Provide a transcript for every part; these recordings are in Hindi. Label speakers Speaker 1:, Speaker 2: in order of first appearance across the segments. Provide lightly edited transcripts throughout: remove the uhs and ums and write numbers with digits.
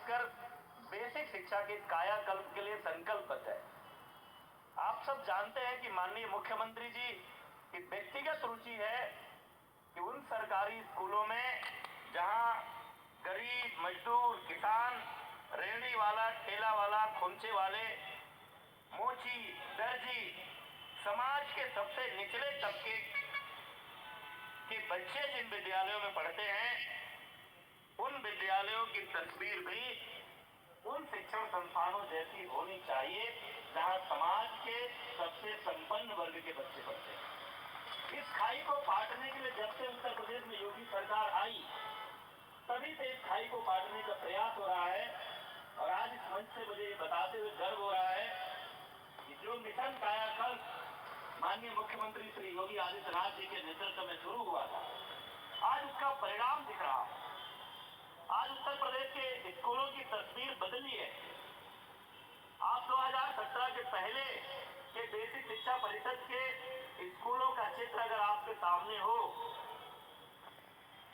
Speaker 1: खासकर बेसिक शिक्षा के कायाकल्प के लिए संकल्पित है। आप सब जानते हैं कि माननीय मुख्यमंत्री जी की व्यक्तिगत रुचि है कि उन सरकारी स्कूलों में जहां गरीब, मजदूर, किसान, रेहड़ी वाला, ठेला वाला, खोंचे वाले, मोची, दर्जी, समाज के सबसे निचले तबके के बच्चे जिन विद्यालयों में पढ़ते हैं, उन विद्यालयों की तस्वीर भी उन शिक्षण संस्थानों जैसी होनी चाहिए जहां समाज के सबसे संपन्न वर्ग के बच्चे पढ़ते हैं। इस खाई को पाटने के लिए जब से उत्तर प्रदेश में योगी सरकार आई, तभी से इस खाई को पाटने का प्रयास हो रहा है। और आज इस मंच से मुझे ये बताते हुए गर्व हो रहा है कि जो मिशन कायाकल्प माननीय मुख्यमंत्री श्री योगी आदित्यनाथ जी के नेतृत्व में शुरू हुआ था, आज उसका परिणाम दिख रहा है। आज उत्तर प्रदेश के स्कूलों की तस्वीर बदली है। आप 2017 के पहले के बेसिक शिक्षा परिषद के स्कूलों का चित्र अगर आपके सामने हो,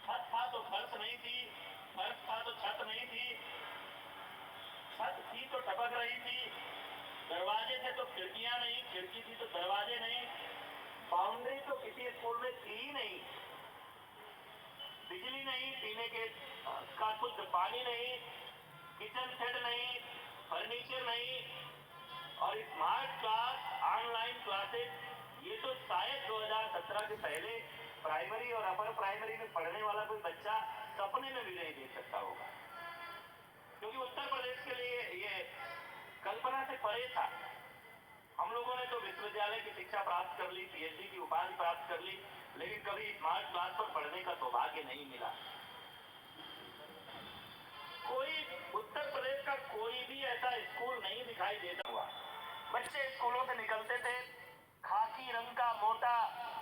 Speaker 1: छत था तो फर्श नहीं थी, फर्श था तो छत नहीं थी, छत थी तो टपक रही थी, दरवाजे थे तो खिड़कियां नहीं, खिड़की थी तो दरवाजे नहीं, बाउंड्री तो किसी स्कूल में थी ही नहीं, बिजली नहीं, पीने के का शुद्ध पानी नहीं, किचन सेट नहीं, फर्नीचर नहीं, और स्मार्ट क्लास, ऑनलाइन क्लासेस, ये तो शायद 2017 के पहले प्राइमरी और अपर प्राइमरी में पढ़ने वाला कोई बच्चा सपने में भी नहीं देख सकता होगा, क्योंकि उत्तर प्रदेश के लिए ये कल्पना से परे था। हम लोगों ने तो विश्वविद्यालय की शिक्षा प्राप्त कर ली, पीएचडी की उपाधि प्राप्त कर ली, लेकिन कभी स्मार्ट क्लास पर पढ़ने का सौभाग्य नहीं मिला। कोई उत्तर प्रदेश का कोई भी ऐसा स्कूल नहीं दिखाई देता हुआ। बच्चे स्कूलों से निकलते थे, खाकी रंग का मोटा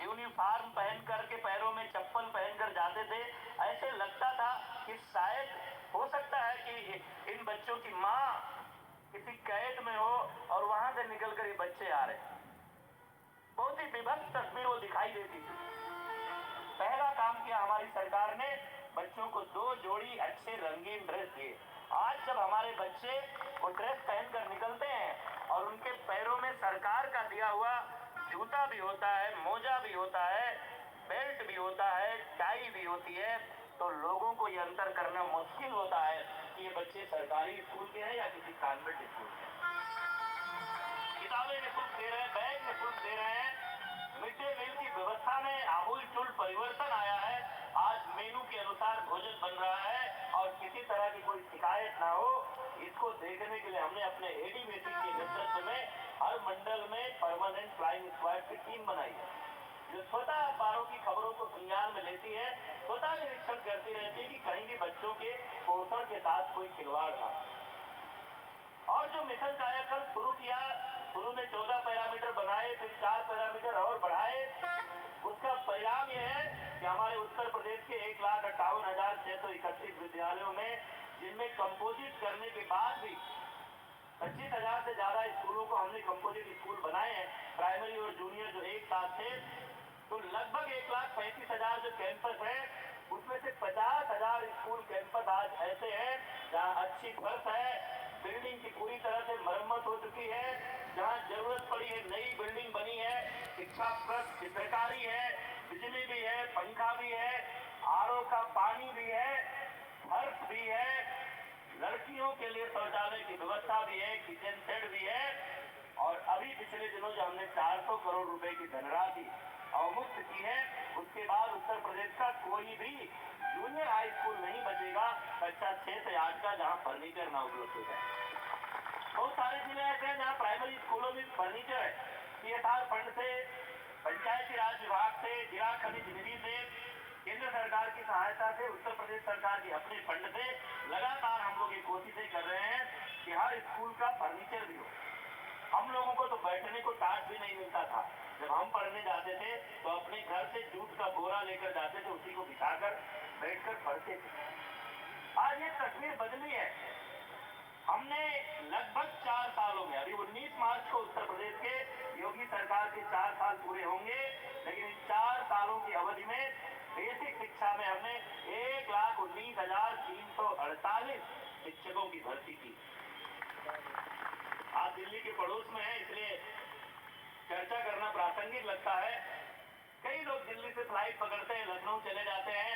Speaker 1: यूनिफॉर्म पहन करके, पैरों में चप्पल पहनकर जाते थे। ऐसे लगता था कि शायद हो सकता है कि इन बच्चों की माँ किसी कैद में हो और वहां से निकलकर ये बच्चे आ रहे। बहुत ही विभत्स तस्वीर वो दिखाई देती थी। पहला काम किया हमारी सरकार ने, बच्चों को 2 जोड़ी अच्छे रंगीन ड्रेस दिए। आज जब हमारे बच्चे वो ड्रेस पहनकर निकलते हैं और उनके पैरों में सरकार का दिया हुआ जूता भी होता है, मोजा भी होता है, बेल्ट भी होता है, टाई भी होती है, तो लोगों को ये अंतर करना मुश्किल होता है कि ये बच्चे सरकारी स्कूल के हैं या किसी कॉन्वेंट स्कूल के हैं। किताबें निःशुल्क दे रहे हैं, बैग निःशुल्क दे रहे हैं, मिड डे मील की व्यवस्था में आमूलचूल परिवर्तन आया है। आज मेनू के अनुसार भोजन बन रहा है और किसी तरह की कोई शिकायत ना हो, इसको देखने के लिए हमने अपने एडीबीसी के नेतृत्व में हर मंडल में परमानेंट फ्लाइंग स्क्वाड की टीम बनाई है, जो स्वतः अखबारों की खबरों को संज्ञान में लेती है, स्वतः निरीक्षण करती रहती है कि कहीं भी बच्चों के पोषण के साथ कोई खिलवाड़ ना। और जो मिशन कायाकल्प शुरू किया, शुरू में 14 पैरामीटर बनाए, फिर 4 पैरामीटर और बढ़ाए, उसका परिणाम यह है कि हमारे उत्तर प्रदेश के 1,58,631 विद्यालयों में, जिनमें कंपोजिट करने के बाद भी 25,000 से ज्यादा स्कूलों को हमने कंपोजिट स्कूल बनाए हैं, प्राइमरी और जूनियर जो एक साथ थे, तो लगभग 1,35,000 जो कैंपस है, उसमें से 50,000 स्कूल कैंपस आज ऐसे हैं जहां अच्छी फर्श है, बिल्डिंग की पूरी तरह से मरम्मत हो चुकी है, जहां जरूरत पड़ी है नई बिल्डिंग बनी है, शिक्षा प्लस चित्रकारी है, बिजली भी है, पंखा भी है, आरओ का पानी भी है, फर्श भी है, लड़कियों के लिए शौचालय की व्यवस्था भी है, किचन सेट भी है। और अभी पिछले दिनों जो हमने 400 करोड़ रुपए की धनराशि अवमुक्त की है, उसके बाद उत्तर प्रदेश का कोई भी जूनियर हाई स्कूल नहीं बचेगा कक्षा 6 से 8 का जहां फर्नीचर ना उपलब्ध हो जाए। बहुत सारे जिले ऐसे हैं जहां प्राइमरी स्कूलों में फर्नीचर है, सीएसआर फंड से, पंचायती राज विभाग से, जिला खनिज निधि से, केंद्र सरकार की सहायता से, उत्तर प्रदेश सरकार के अपने फंड से लगातार हम लोग ये कोशिशें कर रहे हैं कि हर स्कूल का फर्नीचर भी हो। हम लोगों को तो बैठने को टाट भी नहीं मिलता था। जब हम पढ़ने जाते थे तो अपने घर से जूट का बोरा लेकर जाते थे, उसी को बिछाकर बैठकर पढ़ते थे। आज ये तस्वीर बदली है। हमने लगभग 4 सालों में, अभी 19 मार्च को उत्तर प्रदेश के योगी सरकार के 4 साल पूरे होंगे, लेकिन इन 4 सालों की अवधि में बेसिक शिक्षा में हमने 1,19,348 शिक्षकों की भर्ती की। आप दिल्ली के पड़ोस में हैं, इसलिए चर्चा करना प्रासंगिक लगता है। कई लोग दिल्ली से फ्लाइट पकड़ते हैं, लखनऊ चले जाते हैं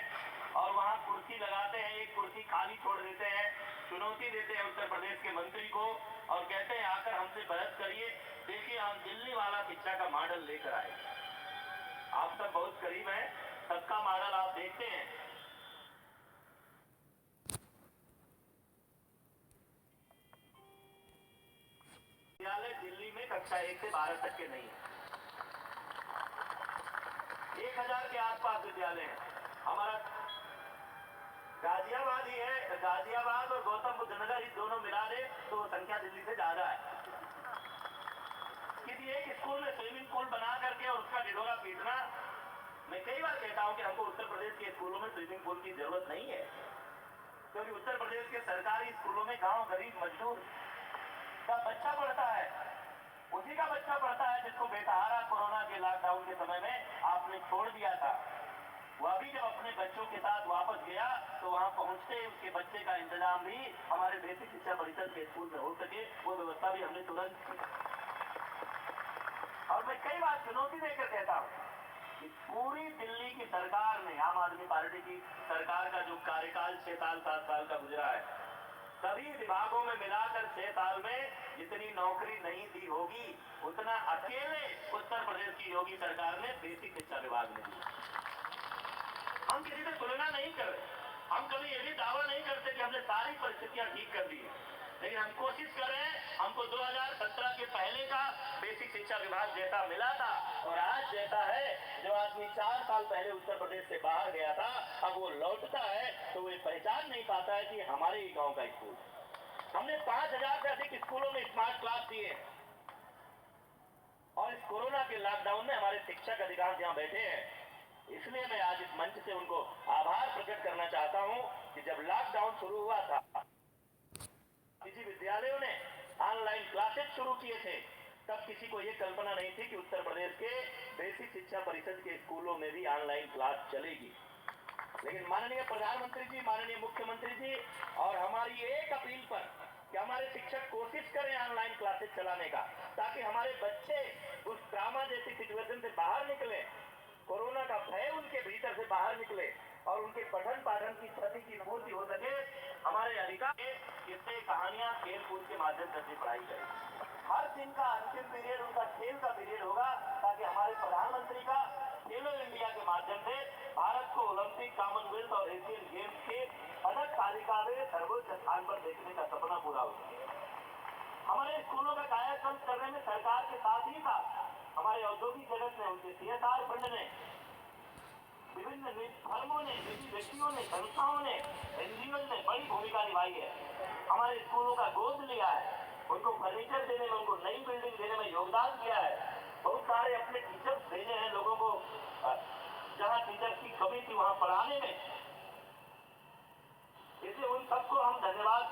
Speaker 1: और वहां कुर्सी लगाते हैं, एक कुर्सी खाली छोड़ देते हैं, चुनौती देते हैं उत्तर प्रदेश के मंत्री को और कहते हैं आकर हमसे बहस करिए, देखिए हम दिल्ली वाला शिक्षा का मॉडल लेकर आए। आप सब बहुत करीब हैं, सबका मॉडल आप देखते हैं। विद्यालय दिल्ली में कक्षा 1 से 12 तक के नहीं है। 1000 के आसपास विद्यालय है। हमारा गाजियाबाद ही है, गाजियाबाद और गौतम बुद्ध नगर, इस दोनों मिला दे तो संख्या दिल्ली से ज्यादा है। किसी एक स्कूल में स्विमिंग पूल बना करके और उसका ढिढोरा पीटना, मैं कई बार कहता हूं कि हमको उत्तर प्रदेश के स्कूलों में स्विमिंग पूल की जरूरत नहीं है, क्योंकि उत्तर प्रदेश के सरकारी स्कूलों में गांव गरीब मजदूर का बच्चा पढ़ता है, उसी का बच्चा पढ़ता है जिसको बेसहारा कोरोना के लॉकडाउन के समय में आपने छोड़ दिया था। वह भी जब अपने बच्चों के साथ वापस गया तो वहां पहुंचते उसके बच्चे का इंतजाम भी हमारे बेसिक शिक्षा परिषद के स्कूल में हो सके, वो व्यवस्था भी हमने तुरंत की। और मैं कई बार चुनौती देकर कहता हूं कि पूरी दिल्ली की सरकार ने, आम आदमी पार्टी की सरकार का जो कार्यकाल 6 साल 7 साल का गुजरा है, सभी विभागों में मिलाकर 6 साल में जितनी नौकरी नहीं दी होगी उतना अकेले उत्तर प्रदेश की योगी सरकार ने बेसिक शिक्षा विभाग में दी। हम किसी से तुलना नहीं कर रहे, हम कभी ये भी दावा नहीं करते कि हमने सारी परिस्थितियां ठीक कर दी है, लेकिन हम कोशिश कर रहे हैं। हमको 2017 के पहले का बेसिक शिक्षा विभाग जैसा मिला था और आज जैसा है, जो आदमी 4 साल पहले उत्तर प्रदेश से बाहर गया था, अब वो लौटता है तो वो पहचान नहीं पाता है कि हमारे ही गांव का स्कूल। हमने 5000 से अधिक स्कूलों में स्मार्ट क्लास दिए और इस कोरोना के लॉकडाउन में हमारे शिक्षक अधिकांश यहाँ बैठे हैं। इसलिए मैं आज इस मंच से उनको आभार प्रकट करना चाहता हूं कि जब लॉकडाउन शुरू हुआ था, किसी विद्यालयों ने ऑनलाइन क्लासेस शुरू किए थे, तब किसी को यह कल्पना नहीं थी कि उत्तर प्रदेश के बेसिक शिक्षा परिषद के स्कूलों में भी ऑनलाइन क्लास चलेगी। लेकिन माननीय प्रधानमंत्री जी, माननीय मुख्यमंत्री जी और हमारी एक अपील पर कि हमारे शिक्षक कोशिश करें ऑनलाइन क्लासेस चलाने का, ताकि हमारे बच्चे उस ड्रामा जैसी सिचुएशन से बाहर निकले, कोरोना का भय उनके भीतर से बाहर निकले और उनके पठन पाठन की क्षति की पूर्ति हो सके। हमारे अधिकार किस्से कहानियां खेल कूद के माध्यम से पढ़ाई करें। हर दिन का अंतिम पीरियड उनका खेल का पीरियड होगा, ताकि हमारे प्रधानमंत्री का खेलो इंडिया के माध्यम से भारत को ओलंपिक, कॉमनवेल्थ और एशियन गेम्स के पदक तालिका में सर्वोच्च स्थान पर देखने का सपना पूरा हो सके। हमारे स्कूलों का कायाकल्प करने में सरकार के साथ ही साथ हमारे औद्योगिक जगत ने, उनके CSR फंड ने, विभिन्न फर्मों ने, निजी व्यक्तियों ने, संस्थाओं ने, NGO ने बड़ी भूमिका निभाई है। हमारे स्कूलों का गोद लिया है, उनको फर्नीचर देने में, उनको नई बिल्डिंग देने में योगदान किया है। बहुत सारे अपने टीचर्स भेजे हैं लोगों को, जहाँ टीचर्स की कमी थी वहाँ पढ़ाने में। इसलिए उन सबको हम धन्यवाद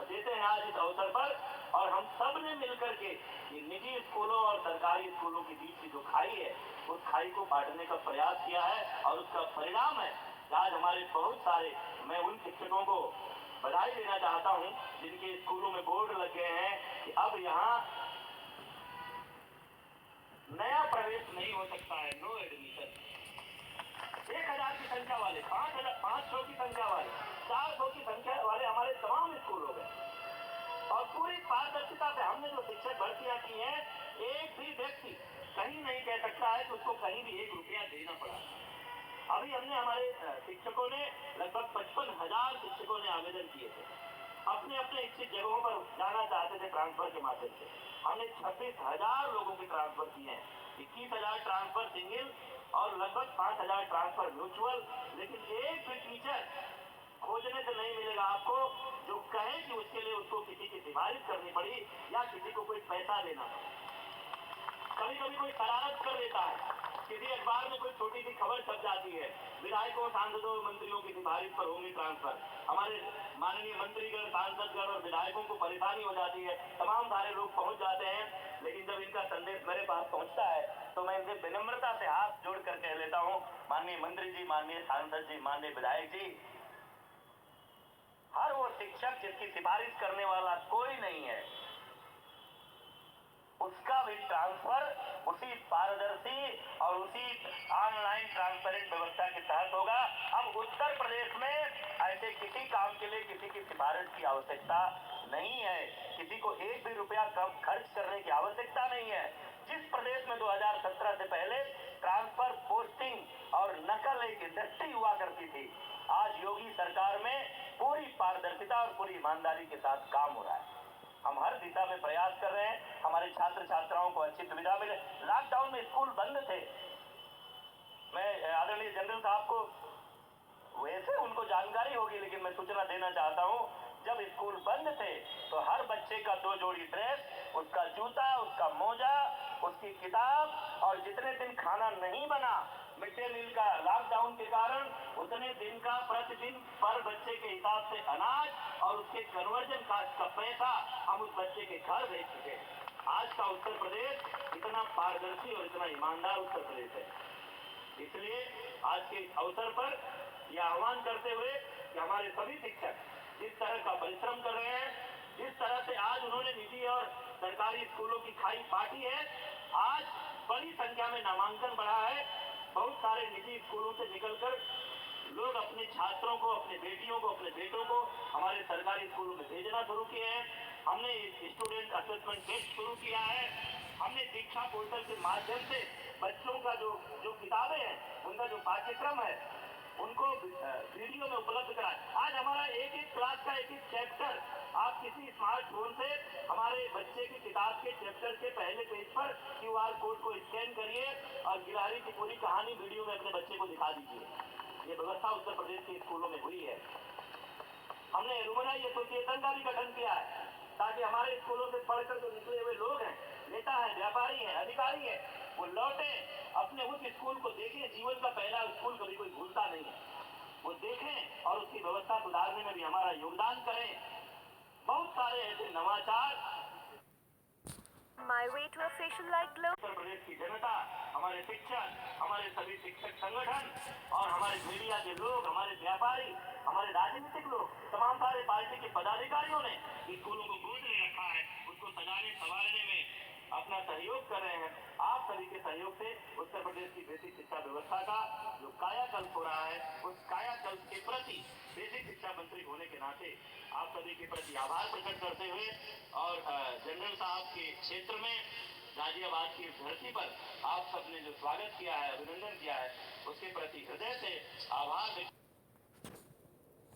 Speaker 1: देते हैं आज इस अवसर पर। और हम सब ने मिलकर के निजी स्कूलों और सरकारी स्कूलों के बीच की जो खाई है, उस खाई को बांटने का प्रयास किया है और उसका परिणाम है आज हमारे बहुत सारे, मैं उन शिक्षकों को बधाई देना चाहता हूं जिनके स्कूलों में बोर्ड लग गए हैं कि अब यहाँ नया प्रवेश नहीं हो सकता है, नो एडमिशन। 1000 की संख्या वाले, 500 की संख्या वाले, 400 की संख्या वाले हमारे तमाम स्कूल हो गए। और पूरी पारदर्शिता से हमने जो शिक्षक भर्तियां की हैं, एक भी व्यक्ति कहीं नहीं कह सकता है कि उसको कहीं भी 1 रुपया देना पड़ा। अभी हमने हमारे शिक्षकों ने लगभग 55,000 शिक्षकों ने आवेदन किए थे, अपने अपने इच्छित जगहों पर जाना चाहते थे ट्रांसफर के माध्यम से। हमने 26,000 लोगों के ट्रांसफर किए हैं, 21,000 ट्रांसफर सिंगल और लगभग 5,000 ट्रांसफर म्यूचुअल। लेकिन एक भी टीचर खोजने से नहीं मिलेगा आपको जो कहे कि उसके लिए उसको किसी की सिफारिश करनी पड़ी या किसी को कोई पैसा देना पड़ा। कभी कभी कोई शरारत कर देता है, किसी अखबार में कोई छोटी सी खबर छप जाती है, विधायकों, सांसदों, मंत्रियों की सिफारिश पर होंगे ट्रांसफर। हमारे माननीय मंत्रीगण, सांसदगण और विधायकों को परेशानी हो जाती है, तमाम सारे लोग पहुंच जाते हैं, लेकिन जब इनका संदेश मेरे पास पहुंचता है तो मैं इनसे विनम्रता से हाथ जोड़ कर कह लेता हूं, माननीय मंत्री जी, माननीय सांसद जी, माननीय विधायक जी, हर वो शिक्षक जिसकी सिफारिश करने वाला कोई नहीं है, उसका भी ट्रांसफर उसी पारदर्शी और उसी ऑनलाइन ट्रांसपेरेंट व्यवस्था के तहत होगा। अब उत्तर प्रदेश में ऐसे किसी काम के लिए किसी की सिफारिश की आवश्यकता नहीं है, किसी को एक भी रुपया कम खर्च करने की आवश्यकता नहीं है। जिस प्रदेश में 2017 से पहले ट्रांसफर, पोस्टिंग और नकल एक इंडस्ट्री हुआ करती थी, आज योगी सरकार में पूरी पारदर्शिता और पूरी ईमानदारी के साथ काम हो रहा है। हम हर दिशा में प्रयास कर रहे हैं, हमारे छात्र छात्राओं को अच्छी सुविधा मिले। लॉकडाउन में स्कूल बंद थे, मैं आदरणीय जनरल साहब को वैसे उनको जानकारी होगी, लेकिन मैं सूचना देना चाहता हूं, जब स्कूल बंद थे तो हर बच्चे का 2 जोड़ी ड्रेस, उसका जूता, उसका मोजा, उसकी किताब और जितने दिन खाना नहीं बना मिड डे मील का लॉकडाउन के कारण, उतने दिन का प्रतिदिन पर बच्चे के हिसाब से अनाज और उसके कन्वर्जन कास्ट का पैसा हम उस बच्चे के घर भेज चुके हैं। आज का उत्तर प्रदेश इतना पारदर्शी और इतना ईमानदार उत्तर प्रदेश है। इसलिए आज के अवसर पर यह आह्वान करते हुए कि हमारे सभी शिक्षक जिस तरह का परिश्रम कर रहे हैं, जिस तरह से आज उन्होंने निजी और सरकारी स्कूलों की खाई पाटी है, आज बड़ी संख्या में नामांकन बढ़ा है। बहुत सारे निजी स्कूलों से निकलकर लोग अपने छात्रों को, अपने बेटियों को, अपने बेटों को हमारे सरकारी स्कूलों में भेजना शुरू किए हैं। हमने स्टूडेंट असेसमेंट टेस्ट शुरू किया है। हमने दीक्षा पोर्टल के माध्यम से बच्चों का जो किताबें हैं, उनका जो पाठ्यक्रम है, उनको वीडियो में उपलब्ध कराएं। आज हमारा एक एक क्लास का एक एक चैप्टर आप किसी स्मार्टफोन से हमारे बच्चे की किताब के चैप्टर के पहले पेज पर QR कोड को स्कैन करिए और गिलहरी की पूरी कहानी वीडियो में अपने बच्चे को दिखा दीजिए। ये व्यवस्था उत्तर प्रदेश के स्कूलों में हुई है। हमने एलुमनाई एसोसिएशन का भी गठन किया है ताकि हमारे स्कूलों से पढ़कर जो निकले हुए लोग हैं, नेता है, व्यापारी है, अधिकारी है, वो लौटे अपने उस स्कूल को देखें। जीवन का पहला स्कूल कभी कोई भूलता नहीं है, वो देखें और उसकी व्यवस्था सुधारने में भी हमारा योगदान करें। बहुत सारे ऐसे नवाचार
Speaker 2: My way to a facial like glow.
Speaker 1: Uttar Pradesh की जनता, हमारे शिक्षक, हमारे सभी शिक्षक संगठन और हमारे मीडिया के लोग, हमारे व्यापारी, हमारे राजनीतिक लोग, तमाम सारे पार्टी के पदाधिकारियों ने स्कूलों को गोद में रखा है, उसको सजाने संवारने में अपना सहयोग कर रहे हैं। आप सभी के सहयोग से उत्तर प्रदेश की बेसिक शिक्षा व्यवस्था का जो कायाकल्प हो रहा है, उस कायाकल्प के प्रति बेसिक शिक्षा मंत्री होने के नाते आप सभी के प्रति आभार प्रकट करते हुए और जनरल साहब के क्षेत्र में गाजियाबाद की धरती पर आप सबने जो स्वागत किया है, अभिनंदन किया है, उसके प्रति हृदय से आभार।